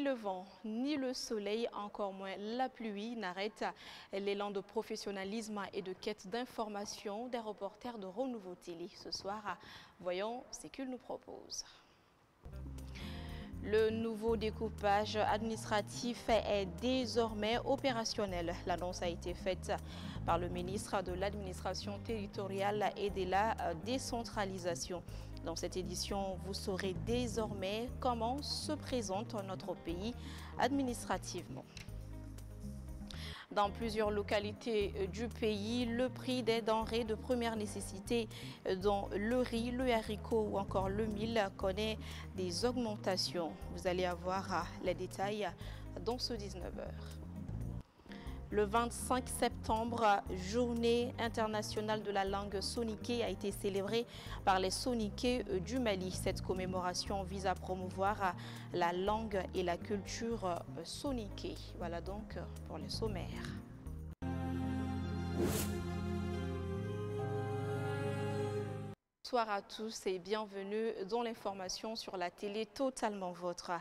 le vent, ni le soleil, encore moins la pluie n'arrêtent l'élan de professionnalisme et de quête d'information des reporters de Renouveau Télé. Ce soir, voyons ce qu'ils nous proposent. Le nouveau découpage administratif est désormais opérationnel. L'annonce a été faite par le ministre de l'Administration territoriale et de la décentralisation. Dans cette édition, vous saurez désormais comment se présente notre pays administrativement. Dans plusieurs localités du pays, le prix des denrées de première nécessité, dont le riz, le haricot ou encore le mil, connaît des augmentations. Vous allez avoir les détails dans ce 19h. Le 25 septembre, journée internationale de la langue soniké a été célébrée par les soniké du Mali. Cette commémoration vise à promouvoir la langue et la culture soniké. Voilà donc pour les sommaires. Bonsoir à tous et bienvenue dans l'information sur la télé totalement vôtre.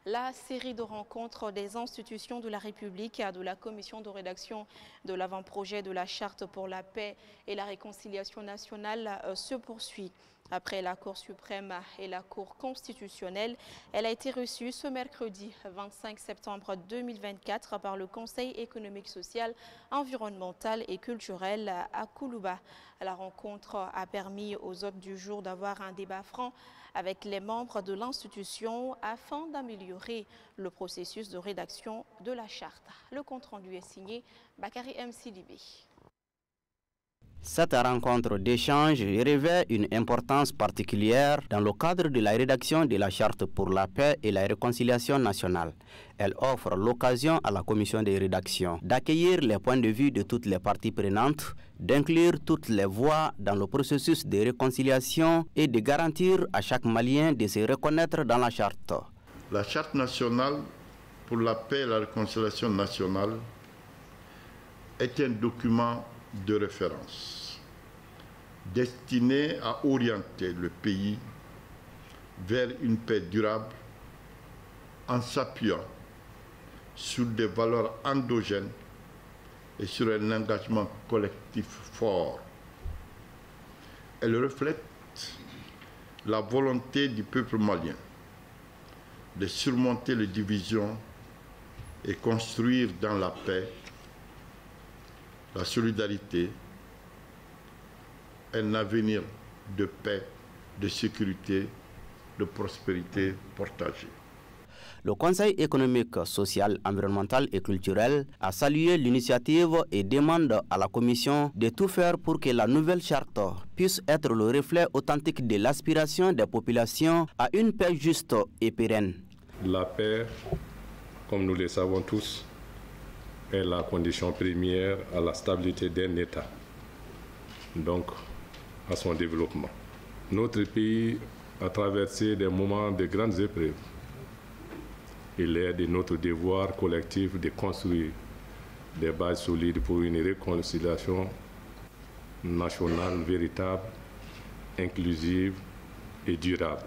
La série de rencontres des institutions de la République et de la commission de rédaction de l'avant-projet de la Charte pour la paix et la réconciliation nationale se poursuit. Après la Cour suprême et la Cour constitutionnelle, elle a été reçue ce mercredi 25 septembre 2024 par le Conseil économique, social, environnemental et culturel à Koulouba. La rencontre a permis aux hôtes du jour d'avoir un débat franc avec les membres de l'institution afin d'améliorer le processus de rédaction de la charte. Le compte-rendu est signé Bakary M. Sidibé. Cette rencontre d'échange revêt une importance particulière dans le cadre de la rédaction de la Charte pour la paix et la réconciliation nationale. Elle offre l'occasion à la commission de rédaction d'accueillir les points de vue de toutes les parties prenantes, d'inclure toutes les voix dans le processus de réconciliation et de garantir à chaque Malien de se reconnaître dans la Charte. La Charte nationale pour la paix et la réconciliation nationale est un document de référence destiné à orienter le pays vers une paix durable en s'appuyant sur des valeurs endogènes et sur un engagement collectif fort. Elle reflète la volonté du peuple malien de surmonter les divisions et construire dans la paix, la solidarité, un avenir de paix, de sécurité, de prospérité partagée. Le Conseil économique, social, environnemental et culturel a salué l'initiative et demande à la Commission de tout faire pour que la nouvelle charte puisse être le reflet authentique de l'aspiration des populations à une paix juste et pérenne. La paix, comme nous le savons tous, est la condition première à la stabilité d'un État, donc à son développement. Notre pays a traversé des moments de grandes épreuves. Il est de notre devoir collectif de construire des bases solides pour une réconciliation nationale véritable, inclusive et durable.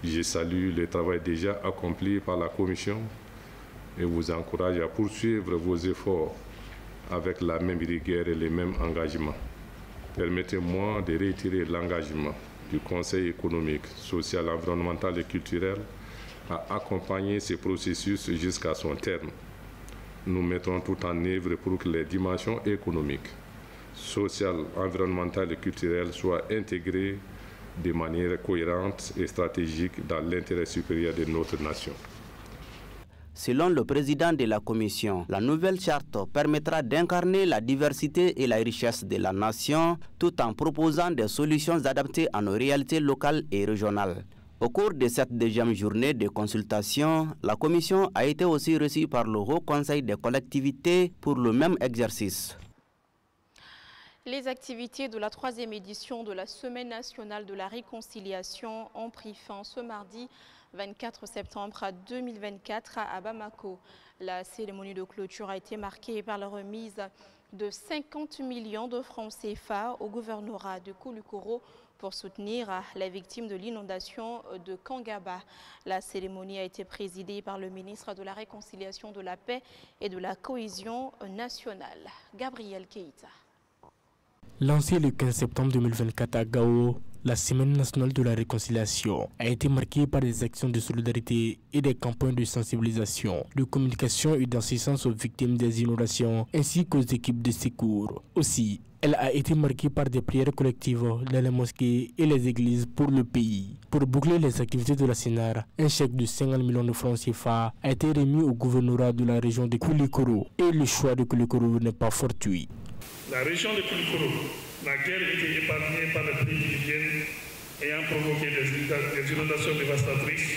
Je salue le travail déjà accompli par la Commission et vous encourage à poursuivre vos efforts avec la même rigueur et les mêmes engagements. Permettez-moi de réitérer l'engagement du Conseil économique, social, environnemental et culturel à accompagner ce processus jusqu'à son terme. Nous mettons tout en œuvre pour que les dimensions économiques, sociales, environnementales et culturelles soient intégrées de manière cohérente et stratégique dans l'intérêt supérieur de notre nation. Selon le président de la Commission, la nouvelle charte permettra d'incarner la diversité et la richesse de la nation tout en proposant des solutions adaptées à nos réalités locales et régionales. Au cours de cette deuxième journée de consultation, la Commission a été aussi reçue par le Haut Conseil des collectivités pour le même exercice. Les activités de la 3e édition de la Semaine nationale de la réconciliation ont pris fin ce mardi 24 septembre 2024 à Bamako. La cérémonie de clôture a été marquée par la remise de 50 millions de francs CFA au gouvernorat de Koulikoro pour soutenir les victimes de l'inondation de Kangaba. La cérémonie a été présidée par le ministre de la Réconciliation, de la Paix et de la Cohésion nationale, Gabriel Keïta. Lancée le 15 septembre 2024 à Gao, la Semaine nationale de la réconciliation a été marquée par des actions de solidarité et des campagnes de sensibilisation, de communication et d'assistance aux victimes des inondations ainsi qu'aux équipes de secours. Aussi, elle a été marquée par des prières collectives dans les mosquées et les églises pour le pays. Pour boucler les activités de la CNAR, un chèque de 50 millions de francs CFA a été remis au gouvernorat de la région de Koulikoro et le choix de Koulikoro n'est pas fortuit. La région de Koulikoro n'a guère été épargnée par les pluies diluviennes ayant provoqué des inondations dévastatrices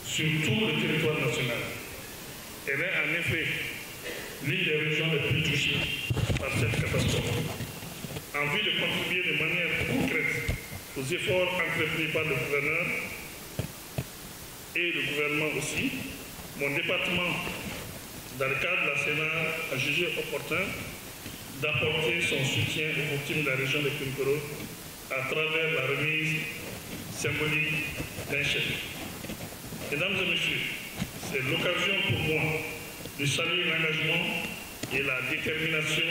sur tout le territoire national. Elle est en effet l'une des régions les plus touchées par cette catastrophe. En vue de contribuer de manière concrète aux efforts entrepris par le gouverneur et le gouvernement aussi, mon département, dans le cadre de la Sénat, a jugé opportun d'apporter son soutien aux victimes de la région de Koulikoro à travers la remise symbolique d'un chèque. Mesdames et messieurs, c'est l'occasion pour moi de saluer l'engagement et la détermination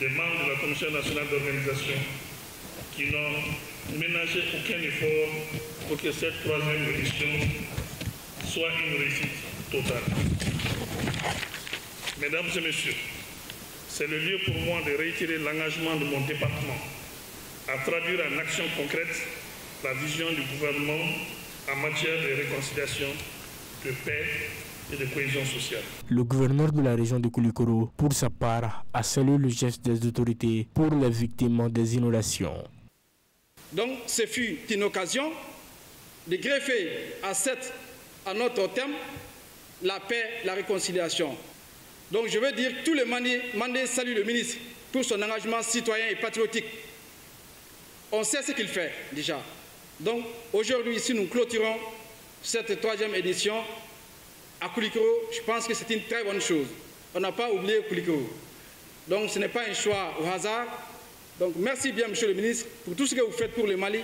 des membres de la Commission nationale d'organisation qui n'ont ménagé aucun effort pour que cette troisième édition soit une réussite totale. Mesdames et messieurs, c'est le lieu pour moi de réitérer l'engagement de mon département à traduire en action concrète la vision du gouvernement en matière de réconciliation, de paix et de cohésion sociale. Le gouverneur de la région de Koulikoro, pour sa part, a salué le geste des autorités pour les victimes des inondations. Donc, ce fut une occasion de greffer à notre thème la paix, la réconciliation. Donc je veux dire que tous les mandés saluent le ministre pour son engagement citoyen et patriotique. On sait ce qu'il fait déjà. Donc aujourd'hui, si nous clôturons cette troisième édition à Koulikoro, je pense que c'est une très bonne chose. On n'a pas oublié Koulikoro. Donc ce n'est pas un choix au hasard. Donc merci bien, monsieur le ministre, pour tout ce que vous faites pour le Mali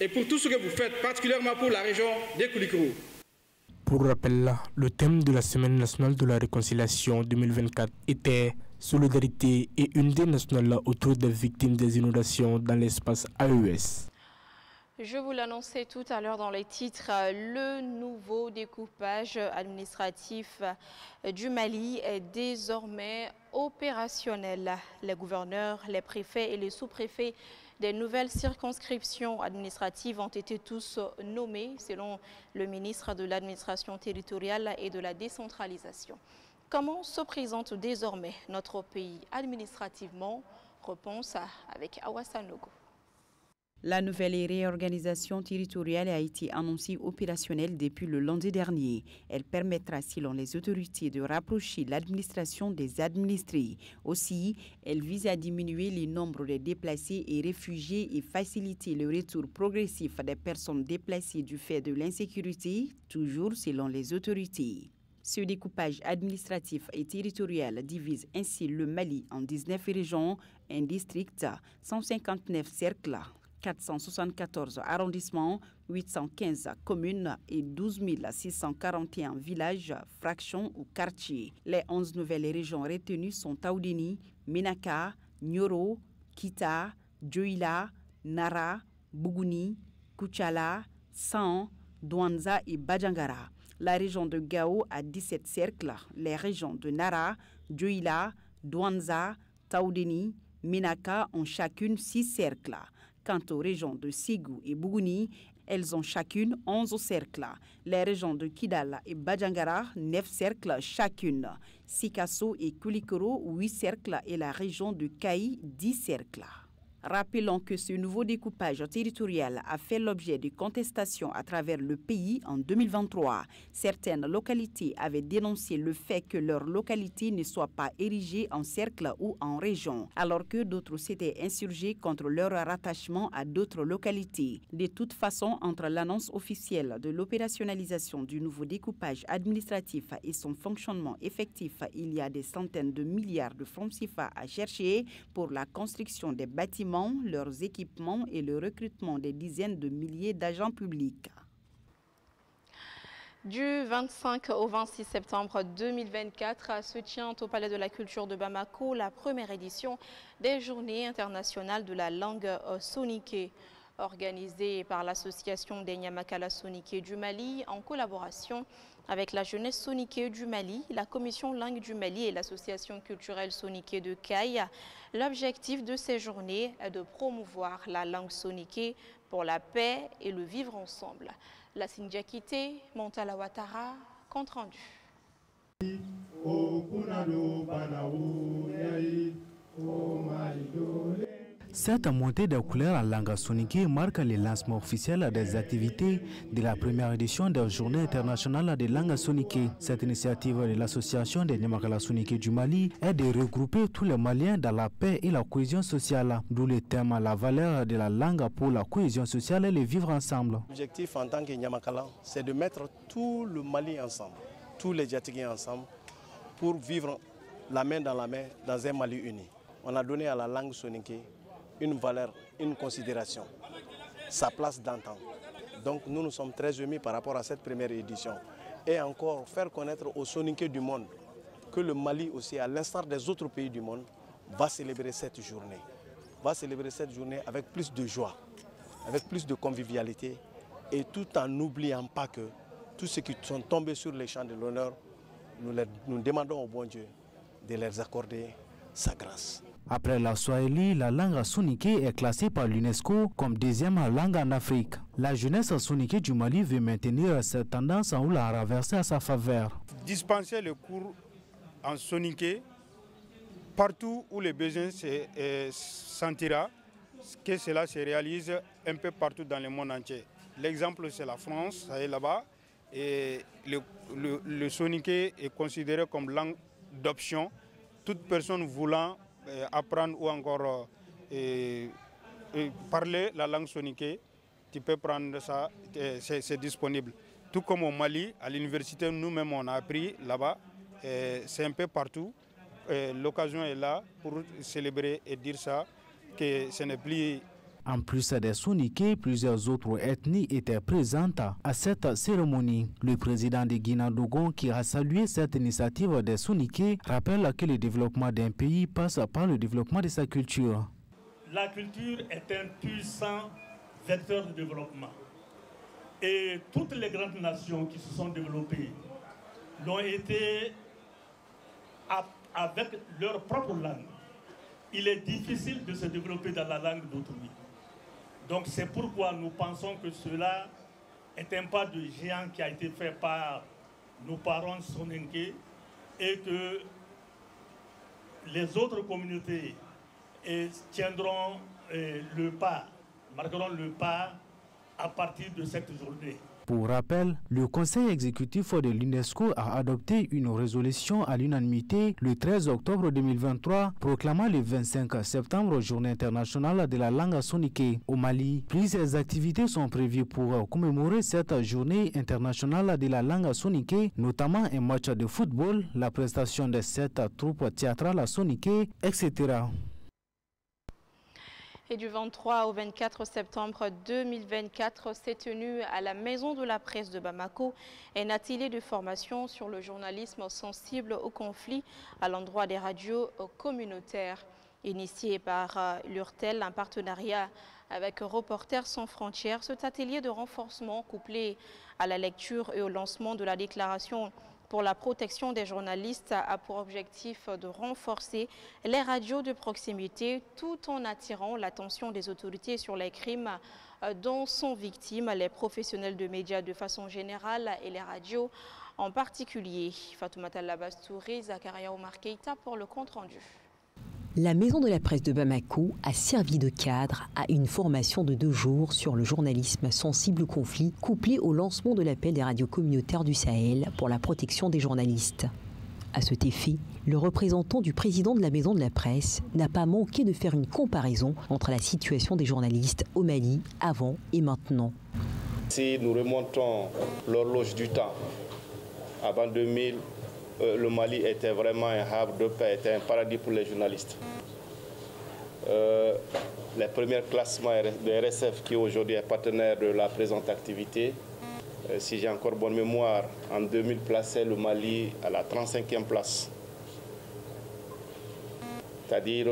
et pour tout ce que vous faites particulièrement pour la région de Koulikoro. Pour rappel, le thème de la Semaine nationale de la réconciliation 2024 était « Solidarité et unité nationale autour des victimes des inondations dans l'espace AES ». Je vous l'annonçais tout à l'heure dans les titres, le nouveau découpage administratif du Mali est désormais opérationnel. Les gouverneurs, les préfets et les sous-préfets des nouvelles circonscriptions administratives ont été tous nommés selon le ministre de l'administration territoriale et de la décentralisation. Comment se présente désormais notre pays administrativement? Réponse avec Awa Sanogo. La nouvelle réorganisation territoriale a été annoncée opérationnelle depuis le lundi dernier. Elle permettra, selon les autorités, de rapprocher l'administration des administrés. Aussi, elle vise à diminuer le nombre de déplacés et réfugiés et faciliter le retour progressif des personnes déplacées du fait de l'insécurité, toujours selon les autorités. Ce découpage administratif et territorial divise ainsi le Mali en 19 régions, un district, 159 cercles, 474 arrondissements, 815 communes et 12 641 villages, fractions ou quartiers. Les 11 nouvelles régions retenues sont Taoudini, Ménaka, Nioro, Kita, Dioïla, Nara, Bougouni, Koutchala, San, Douanza et Badjangara. La région de Gao a 17 cercles. Les régions de Nara, Dioïla, Douanza, Taoudini, Ménaka ont chacune 6 cercles. Quant aux régions de Ségou et Bougouni, elles ont chacune 11 cercles. Les régions de Kidal et Badjangara, 9 cercles chacune. Sikasso et Koulikoro, 8 cercles et la région de Kaï, 10 cercles. Rappelons que ce nouveau découpage territorial a fait l'objet de contestations à travers le pays en 2023. Certaines localités avaient dénoncé le fait que leur localité ne soit pas érigée en cercle ou en région, alors que d'autres s'étaient insurgés contre leur rattachement à d'autres localités. De toute façon, entre l'annonce officielle de l'opérationnalisation du nouveau découpage administratif et son fonctionnement effectif, il y a des centaines de milliards de francs CFA à chercher pour la construction des bâtiments financement, leurs équipements et le recrutement des dizaines de milliers d'agents publics. Du 25 au 26 septembre 2024 se tient au Palais de la Culture de Bamako la première édition des Journées internationales de la langue soninké, organisée par l'Association des Nyamakala soninké du Mali en collaboration avec la jeunesse soninké du Mali, la Commission langue du Mali et l'Association culturelle soninké de Caille. L'objectif de ces journées est de promouvoir la langue soninké pour la paix et le vivre ensemble. La Sindiakité, Montala Ouattara, compte rendu. Cette montée de couleurs en langue soninké marque le lancement officiel des activités de la première édition des Journées internationales de langue soninké. Cette initiative de l'Association des Nyamakala soninké du Mali est de regrouper tous les Maliens dans la paix et la cohésion sociale, d'où le thème la valeur de la langue pour la cohésion sociale et le vivre ensemble. L'objectif en tant que Nyamakala, c'est de mettre tout le Mali ensemble, tous les Djatigués ensemble, pour vivre la main dans un Mali uni. On a donné à la langue soninké une valeur, une considération, sa place d'antan. Donc nous nous sommes très émus par rapport à cette première édition. Et encore faire connaître aux soninké du monde que le Mali aussi, à l'instar des autres pays du monde, va célébrer cette journée. Va célébrer cette journée avec plus de joie, avec plus de convivialité et tout en n'oubliant pas que tous ceux qui sont tombés sur les champs de l'honneur, nous demandons au bon Dieu de leur accorder sa grâce. Après la Swahili, la langue soninké est classée par l'UNESCO comme deuxième langue en Afrique. La jeunesse soninké du Mali veut maintenir cette tendance ou la renverser à sa faveur. Dispenser le cours en soninké partout où le besoin se sentira, que cela se réalise un peu partout dans le monde entier. L'exemple, c'est la France, ça est là-bas, et le soninké est considéré comme langue d'option. Toute personne voulant apprendre ou encore parler la langue soninké, tu peux prendre ça, c'est disponible. Tout comme au Mali, à l'université, nous-mêmes on a appris là-bas, c'est un peu partout. L'occasion est là pour célébrer et dire ça, que ce n'est plus... En plus des soninké, plusieurs autres ethnies étaient présentes à cette cérémonie. Le président de Guinée-Dogon, qui a salué cette initiative des soninké, rappelle que le développement d'un pays passe par le développement de sa culture. La culture est un puissant vecteur de développement. Et toutes les grandes nations qui se sont développées l'ont été avec leur propre langue. Il est difficile de se développer dans la langue d'autrui. Donc c'est pourquoi nous pensons que cela est un pas de géant qui a été fait par nos parents soninké et que les autres communautés tiendront le pas, marqueront le pas à partir de cette journée. Pour rappel, le Conseil exécutif de l'UNESCO a adopté une résolution à l'unanimité le 13 octobre 2023 proclamant le 25 septembre Journée internationale de la langue soninké. Au Mali, plusieurs activités sont prévues pour commémorer cette Journée internationale de la langue soninké, notamment un match de football, la prestation de 7 troupes théâtrales soninké, etc. Et du 23 au 24 septembre 2024 s'est tenu à la Maison de la Presse de Bamako un atelier de formation sur le journalisme sensible au conflit à l'endroit des radios communautaires. Initié par l'URTEL, un partenariat avec Reporters sans frontières, cet atelier de renforcement couplé à la lecture et au lancement de la déclaration pour la protection des journalistes a pour objectif de renforcer les radios de proximité tout en attirant l'attention des autorités sur les crimes dont sont victimes les professionnels de médias de façon générale et les radios en particulier. Fatoumata Labastouri, Zakaria Omar Keita pour le compte-rendu. La Maison de la Presse de Bamako a servi de cadre à une formation de 2 jours sur le journalisme sensible au conflit, couplé au lancement de l'appel des radios communautaires du Sahel pour la protection des journalistes. À cet effet, le représentant du président de la Maison de la Presse n'a pas manqué de faire une comparaison entre la situation des journalistes au Mali avant et maintenant. Si nous remontons l'horloge du temps, avant 2000, le Mali était vraiment un havre de paix, était un paradis pour les journalistes. les premiers classements de RSF qui aujourd'hui est partenaire de la présente activité. Si j'ai encore bonne mémoire, en 2000 plaçait le Mali à la 35e place. C'est-à-dire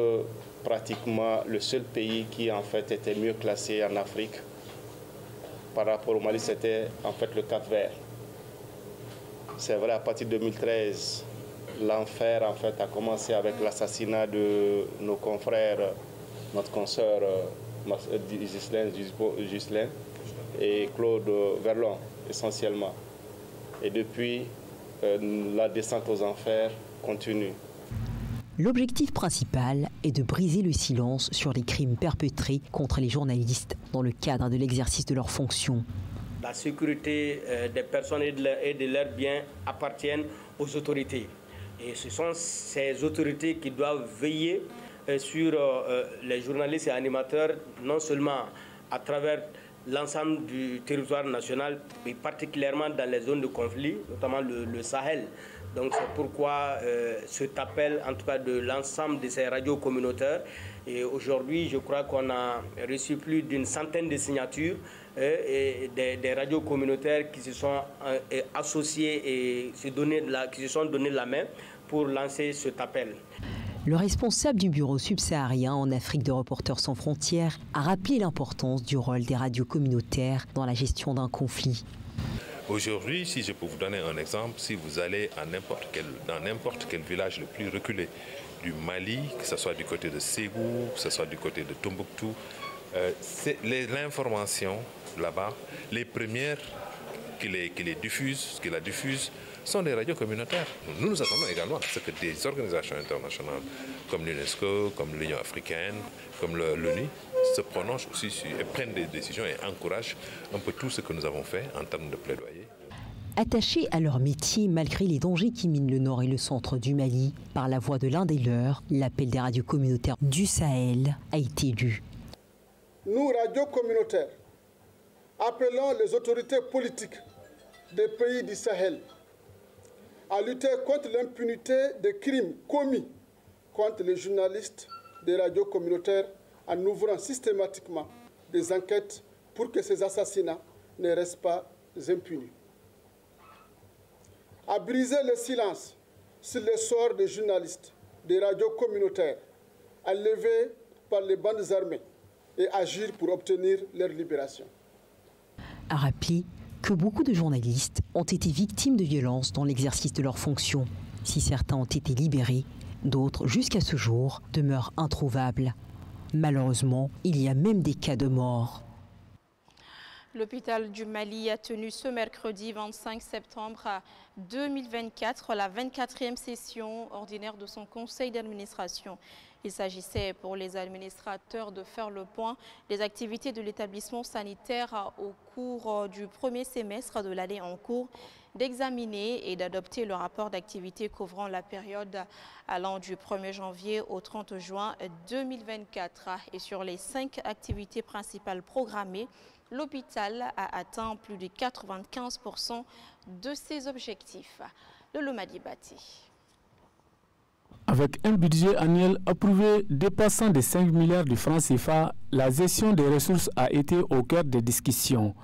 pratiquement le seul pays qui en fait était mieux classé en Afrique. Par rapport au Mali, c'était en fait le Cap-Vert. C'est vrai, à partir de 2013, l'enfer en fait a commencé avec l'assassinat de nos confrères, notre consoeur Ghislaine et Claude Verlon essentiellement. Et depuis, la descente aux enfers continue. L'objectif principal est de briser le silence sur les crimes perpétrés contre les journalistes dans le cadre de l'exercice de leurs fonctions. La sécurité des personnes et de leurs biens appartiennent aux autorités. Et ce sont ces autorités qui doivent veiller sur les journalistes et animateurs, non seulement à travers l'ensemble du territoire national, mais particulièrement dans les zones de conflit, notamment le Sahel. Donc c'est pourquoi cet appel, en tout cas de l'ensemble de ces radios communautaires. Et aujourd'hui, je crois qu'on a reçu plus d'une centaine de signatures et des radios communautaires qui se sont associées et qui se sont donné la main pour lancer cet appel. Le responsable du bureau subsaharien en Afrique de Reporters sans frontières a rappelé l'importance du rôle des radios communautaires dans la gestion d'un conflit. Aujourd'hui, si je peux vous donner un exemple, si vous allez dans n'importe quel village le plus reculé du Mali, que ce soit du côté de Ségou, que ce soit du côté de Tombouctou, l'information là-bas, les premières qui la diffusent, sont des radios communautaires. Nous attendons également à ce que des organisations internationales comme l'UNESCO, comme l'Union africaine, comme l'ONU se prononcent aussi et prennent des décisions et encouragent un peu tout ce que nous avons fait en termes de plaidoyer. Attachés à leur métier malgré les dangers qui minent le nord et le centre du Mali, par la voix de l'un des leurs, l'appel des radios communautaires du Sahel a été lu. Nous, radios communautaires, appelons les autorités politiques des pays du Sahel à lutter contre l'impunité des crimes commis contre les journalistes des radios communautaires en ouvrant systématiquement des enquêtes pour que ces assassinats ne restent pas impunis. À briser le silence sur le sort des journalistes des radios communautaires enlevés par les bandes armées et agir pour obtenir leur libération. A rappelé que beaucoup de journalistes ont été victimes de violences dans l'exercice de leurs fonctions. Si certains ont été libérés, d'autres, jusqu'à ce jour, demeurent introuvables. Malheureusement, il y a même des cas de mort. L'hôpital du Mali a tenu ce mercredi 25 septembre 2024 la 24e session ordinaire de son conseil d'administration. Il s'agissait pour les administrateurs de faire le point des activités de l'établissement sanitaire au cours du premier semestre de l'année en cours, d'examiner et d'adopter le rapport d'activité couvrant la période allant du 1er janvier au 30 juin 2024. Et sur les 5 activités principales programmées, l'hôpital a atteint plus de 95% de ses objectifs. Le Lomadi Bati. Avec un budget annuel approuvé dépassant de 5 milliards de francs CFA, la gestion des ressources a été au cœur des discussions.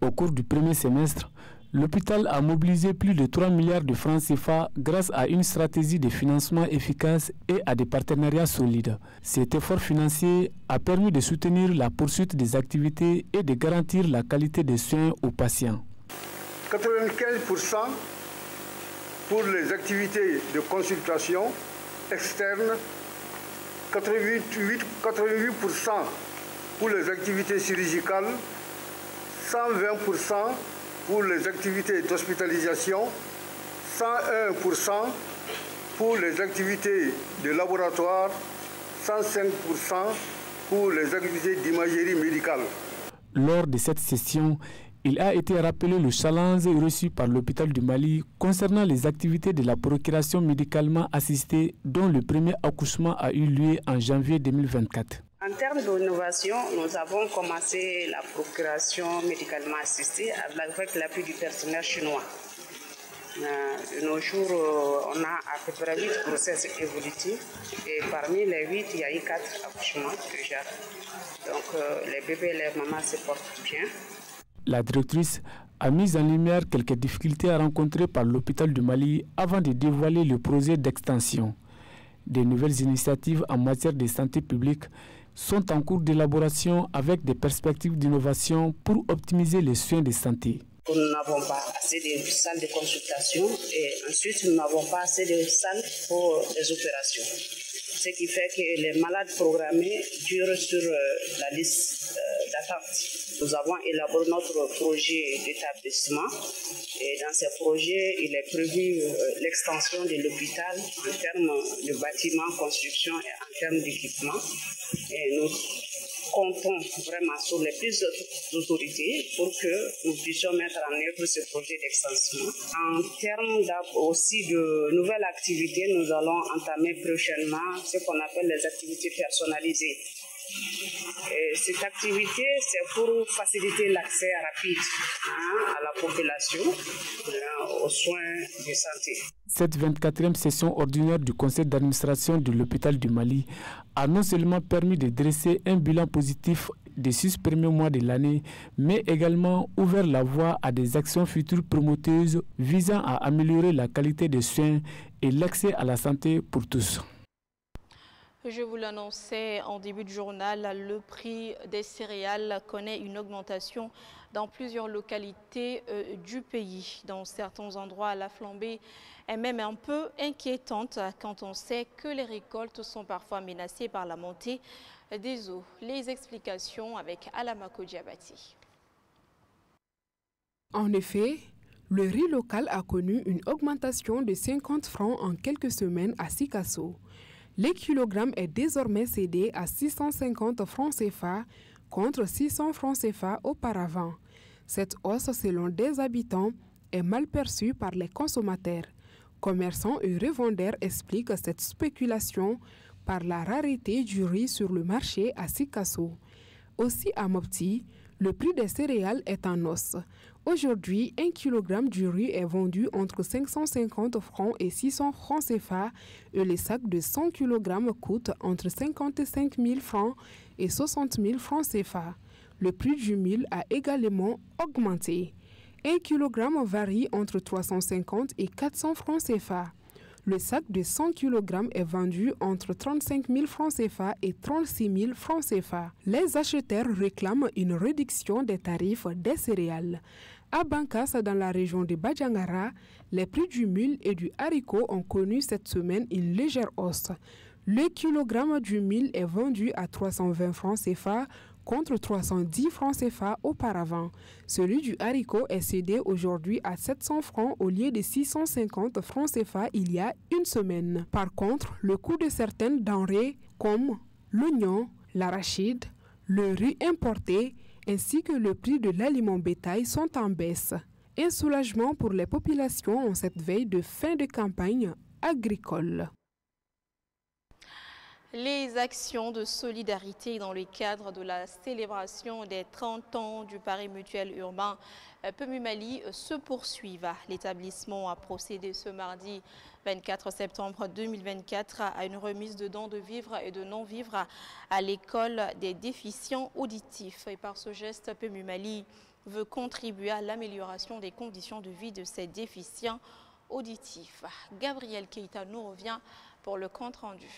Au cours du premier semestre, l'hôpital a mobilisé plus de 3 milliards de francs CFA grâce à une stratégie de financement efficace et à des partenariats solides. Cet effort financier a permis de soutenir la poursuite des activités et de garantir la qualité des soins aux patients. 95% pour les activités de consultation externe, 88% pour les activités chirurgicales, 120% pour les activités d'hospitalisation, 101% pour les activités de laboratoire, 105% pour les activités d'imagerie médicale. Lors de cette session, il a été rappelé le challenge reçu par l'hôpital du Mali concernant les activités de la procuration médicalement assistée dont le premier accouchement a eu lieu en janvier 2024. En termes d'innovation, nous avons commencé la procuration médicalement assistée avec l'appui du personnel chinois. De nos jours, on a à peu près 8 grossesses évolutives et parmi les 8, il y a eu 4 accouchements déjà. Donc les bébés et les mamans se portent bien. La directrice a mis en lumière quelques difficultés rencontrées par l'hôpital du Mali avant de dévoiler le projet d'extension. Des nouvelles initiatives en matière de santé publique sont en cours d'élaboration avec des perspectives d'innovation pour optimiser les soins de santé. Nous n'avons pas assez de salles de consultation et ensuite nous n'avons pas assez de salles pour les opérations. Ce qui fait que les malades programmés durent sur la liste d'attente. Nous avons élaboré notre projet d'établissement et dans ce projet, il est prévu l'extension de l'hôpital en termes de bâtiments, construction et en termes d'équipement. Et nous comptons vraiment sur les plus autorités pour que nous puissions mettre en œuvre ce projet d'extension. En termes aussi de nouvelles activités, nous allons entamer prochainement ce qu'on appelle les activités personnalisées. Et cette activité, c'est pour faciliter l'accès rapide à la population aux soins de santé. Cette 24e session ordinaire du conseil d'administration de l'hôpital du Mali a non seulement permis de dresser un bilan positif des 6 premiers mois de l'année, mais également ouvert la voie à des actions futures promoteuses visant à améliorer la qualité des soins et l'accès à la santé pour tous. Je vous l'annonçais en début de journal, le prix des céréales connaît une augmentation dans plusieurs localités du pays. Dans certains endroits, la flambée est même un peu inquiétante quand on sait que les récoltes sont parfois menacées par la montée des eaux. Les explications avec Alamako Diabati. En effet, le riz local a connu une augmentation de 50 francs en quelques semaines à Sikasso. Le kilogramme est désormais cédé à 650 francs CFA contre 600 francs CFA auparavant. Cette hausse, selon des habitants, est mal perçue par les consommateurs. Commerçants et revendeurs expliquent cette spéculation par la rareté du riz sur le marché à Sikasso. Aussi à Mopti, le prix des céréales est en hausse. Aujourd'hui, 1 kg du riz est vendu entre 550 francs et 600 francs CFA et les sacs de 100 kg coûtent entre 55 000 francs et 60 000 francs CFA. Le prix du mil a également augmenté. 1 kg varie entre 350 et 400 francs CFA. Le sac de 100 kg est vendu entre 35 000 francs CFA et 36 000 francs CFA. Les acheteurs réclament une réduction des tarifs des céréales. À Bankas, dans la région de Badjangara, les prix du mil et du haricot ont connu cette semaine une légère hausse. Le kilogramme du mil est vendu à 320 francs CFA contre 310 francs CFA auparavant. Celui du haricot est cédé aujourd'hui à 700 francs au lieu de 650 francs CFA il y a une semaine. Par contre, le coût de certaines denrées comme l'oignon, l'arachide, le riz importé ainsi que le prix de l'aliment bétail sont en baisse. Un soulagement pour les populations en cette veille de fin de campagne agricole. Les actions de solidarité dans le cadre de la célébration des 30 ans du Paris mutuel urbain PMU-Mali se poursuivent. L'établissement a procédé ce mardi 24 septembre 2024 à une remise de dons de vivres et de non-vivres à l'école des déficients auditifs. Et par ce geste, PMU-Mali veut contribuer à l'amélioration des conditions de vie de ces déficients auditifs. Gabriel Keita nous revient pour le compte-rendu.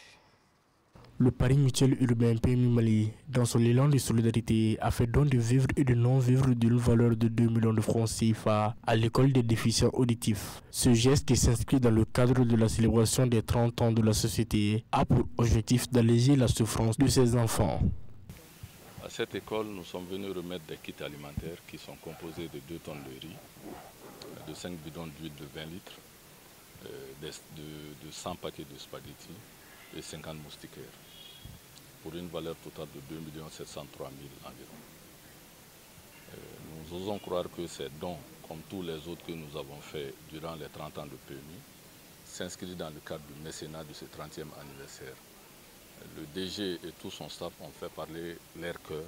Le Paris mutuel urbain PMU-Mali, dans son élan de solidarité, a fait don de vivres et de non-vivres d'une valeur de 2 millions de francs CFA à l'école des déficients auditifs. Ce geste, qui s'inscrit dans le cadre de la célébration des 30 ans de la société, a pour objectif d'alléger la souffrance de ses enfants. À cette école, nous sommes venus remettre des kits alimentaires qui sont composés de 2 tonnes de riz, de 5 bidons d'huile de 20 litres, de 100 paquets de spaghettis et 50 moustiquaires, pour une valeur totale de 2 703 000 environ. Nous osons croire que ces dons, comme tous les autres que nous avons faits durant les 30 ans de PMU, s'inscrivent dans le cadre du mécénat de ce 30e anniversaire. Le DG et tout son staff ont fait parler leur cœur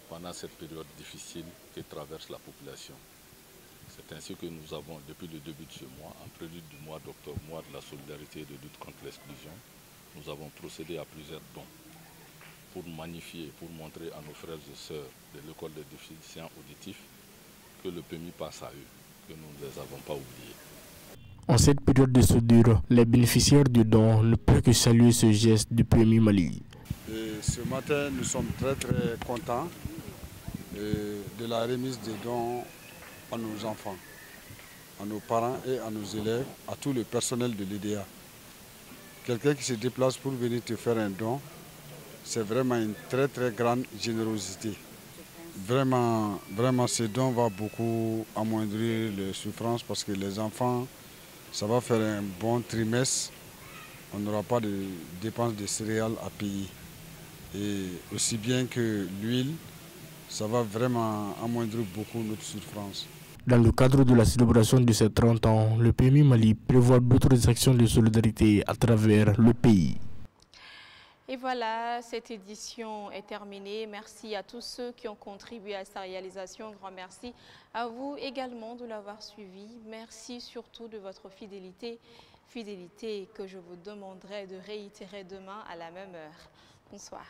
pendant cette période difficile que traverse la population. C'est ainsi que nous avons, depuis le début de ce mois, en prélude du mois d'octobre, mois de la solidarité et de lutte contre l'exclusion, nous avons procédé à plusieurs dons pour magnifier, pour montrer à nos frères et sœurs de l'école des déficients auditifs que le PMI passe à eux, que nous ne les avons pas oubliés. En cette période de soudure, les bénéficiaires du don ne peuvent que saluer ce geste du PMI Mali. Et ce matin, nous sommes très contents de la remise des dons à nos enfants, à nos parents et à nos élèves, à tout le personnel de l'EDA. Quelqu'un qui se déplace pour venir te faire un don, c'est vraiment une très grande générosité. Vraiment, ce don va beaucoup amoindrir les souffrances parce que les enfants, ça va faire un bon trimestre. On n'aura pas de dépenses de céréales à payer. Et aussi bien que l'huile, ça va vraiment amoindrir beaucoup notre souffrance. Dans le cadre de la célébration de ces 30 ans, le PMI Mali prévoit d'autres actions de solidarité à travers le pays. Et voilà, cette édition est terminée. Merci à tous ceux qui ont contribué à sa réalisation. Un grand merci à vous également de l'avoir suivi. Merci surtout de votre fidélité que je vous demanderai de réitérer demain à la même heure. Bonsoir.